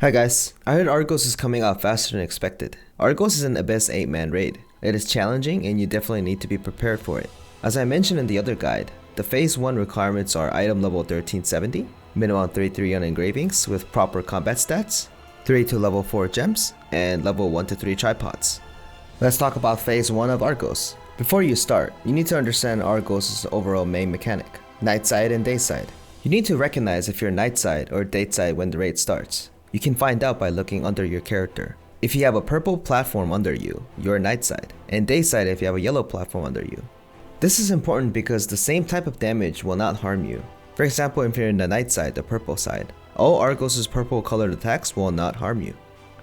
Hi guys, I heard Argos is coming out faster than expected. Argos is an Abyss 8-man raid. It is challenging and you definitely need to be prepared for it. As I mentioned in the other guide, the phase 1 requirements are item level 1370, minimum 33 on engravings with proper combat stats, 3 to level 4 gems, and level 1 to 3 tripods. Let's talk about phase 1 of Argos. Before you start, you need to understand Argos' overall main mechanic, night side and day side. You need to recognize if you're night side or day side when the raid starts. You can find out by looking under your character. If you have a purple platform under you, you're night side, and day side if you have a yellow platform under you. This is important because the same type of damage will not harm you. For example, if you're in the night side, the purple side, all Argos' purple colored attacks will not harm you.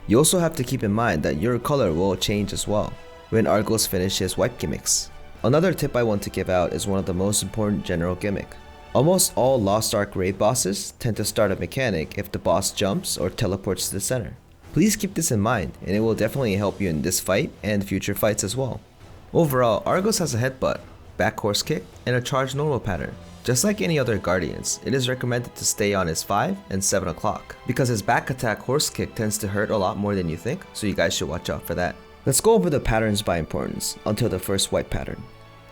You also have to keep in mind that your color will change as well when Argos finishes white gimmicks. Another tip I want to give out is one of the most important general gimmick. Almost all Lostark raid bosses tend to start a mechanic if the boss jumps or teleports to the center. Please keep this in mind and it will definitely help you in this fight and future fights as well. Overall, Argos has a headbutt, back horse kick, and a charge normal pattern. Just like any other guardians, it is recommended to stay on his 5 and 7 o'clock because his back attack horse kick tends to hurt a lot more than you think, so you guys should watch out for that. Let's go over the patterns by importance until the first white pattern.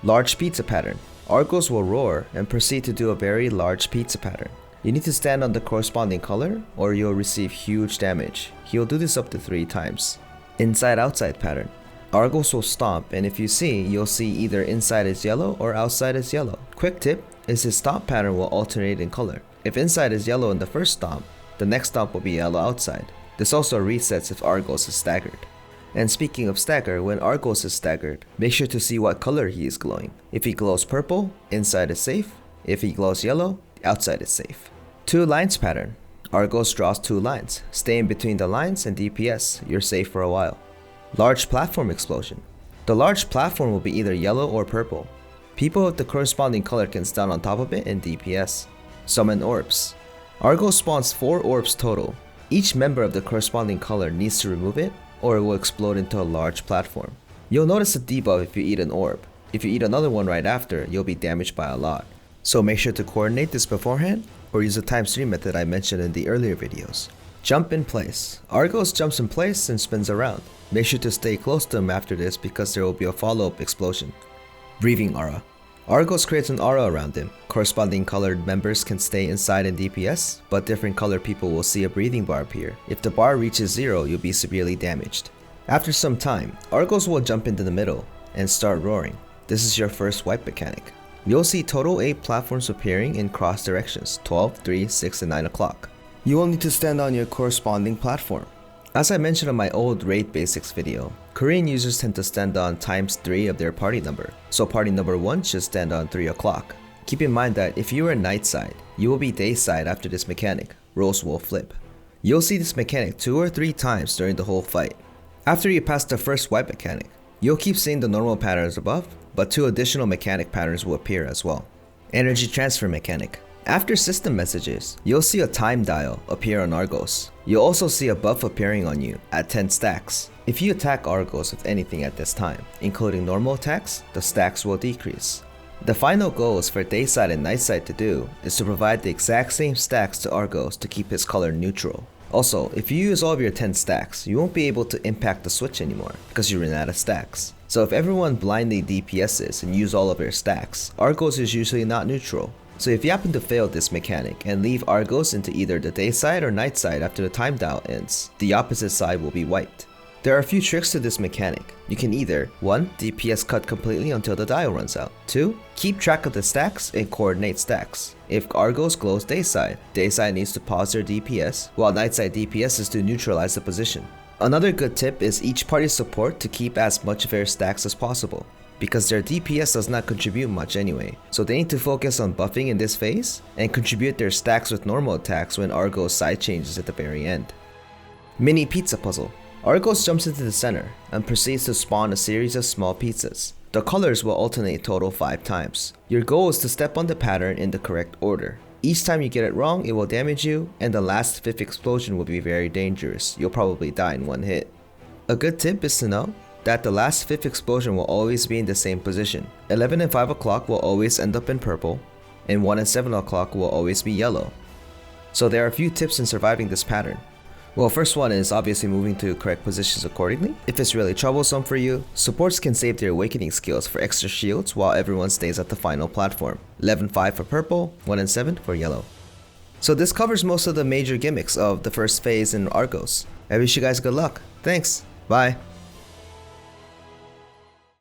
Large pizza pattern. Argos will roar and proceed to do a very large pizza pattern. You need to stand on the corresponding color or you'll receive huge damage. He'll do this up to 3 times. Inside outside pattern. Argos will stomp and if you see, you'll see either inside is yellow or outside is yellow. Quick tip is his stomp pattern will alternate in color. If inside is yellow in the first stomp, the next stomp will be yellow outside. This also resets if Argos is staggered. And speaking of stagger, when Argos is staggered, make sure to see what color he is glowing. If he glows purple, inside is safe. If he glows yellow, outside is safe. 2 lines pattern. Argos draws 2 lines. Stay in between the lines and DPS, you're safe for a while. Large platform explosion. The large platform will be either yellow or purple. People with the corresponding color can stand on top of it and DPS. Summon orbs. Argos spawns 4 orbs total. Each member of the corresponding color needs to remove it or it will explode into a large platform. You'll notice a debuff if you eat an orb. If you eat another one right after, you'll be damaged by a lot. So make sure to coordinate this beforehand or use the ×3 method I mentioned in the earlier videos. Jump in place. Argos jumps in place and spins around. Make sure to stay close to him after this because there will be a follow-up explosion. Breathing aura. Argos creates an aura around him. Corresponding colored members can stay inside in DPS, but different colored people will see a breathing bar appear. If the bar reaches 0, you'll be severely damaged. After some time, Argos will jump into the middle and start roaring. This is your first wipe mechanic. You'll see total 8 platforms appearing in cross directions, 12, 3, 6, and 9 o'clock. You will need to stand on your corresponding platform. As I mentioned on my old raid basics video, Korean users tend to stand on ×3 of their party number, so party number 1 should stand on 3 o'clock. Keep in mind that if you are night side, you will be day side after this mechanic. Roles will flip. You'll see this mechanic 2 or 3 times during the whole fight. After you pass the first wipe mechanic, you'll keep seeing the normal patterns above, but 2 additional mechanic patterns will appear as well. Energy transfer mechanic. After system messages, you'll see a time dial appear on Argos. You'll also see a buff appearing on you at 10 stacks. If you attack Argos with anything at this time, including normal attacks, the stacks will decrease. The final goals for day side and night side to do is to provide the exact same stacks to Argos to keep his color neutral. Also, if you use all of your 10 stacks, you won't be able to impact the switch anymore because you ran out of stacks. So if everyone blindly DPSs and use all of their stacks, Argos is usually not neutral. So if you happen to fail this mechanic and leave Argos into either the day side or night side after the time dial ends, the opposite side will be wiped. There are a few tricks to this mechanic. You can either 1. DPS cut completely until the dial runs out. 2. Keep track of the stacks and coordinate stacks. If Argos glows day side needs to pause their DPS, while night side DPS is to neutralize the position. Another good tip is each party's support to keep as much of their stacks as possible, because their DPS does not contribute much anyway, so they need to focus on buffing in this phase and contribute their stacks with normal attacks when Argos side changes at the very end. Mini pizza puzzle. Argos jumps into the center and proceeds to spawn a series of small pizzas. The colors will alternate total 5 times. Your goal is to step on the pattern in the correct order. Each time you get it wrong, it will damage you, and the last 5th explosion will be very dangerous. You'll probably die in 1 hit. A good tip is to know that the last 5th explosion will always be in the same position. 11 and 5 o'clock will always end up in purple, and 1 and 7 o'clock will always be yellow. So there are a few tips in surviving this pattern. Well, first one is obviously moving to correct positions accordingly. If it's really troublesome for you, supports can save their awakening skills for extra shields while everyone stays at the final platform. 11-5 for purple, 1-7 for yellow. So this covers most of the major gimmicks of the first phase in Argos. I wish you guys good luck. Thanks. Bye.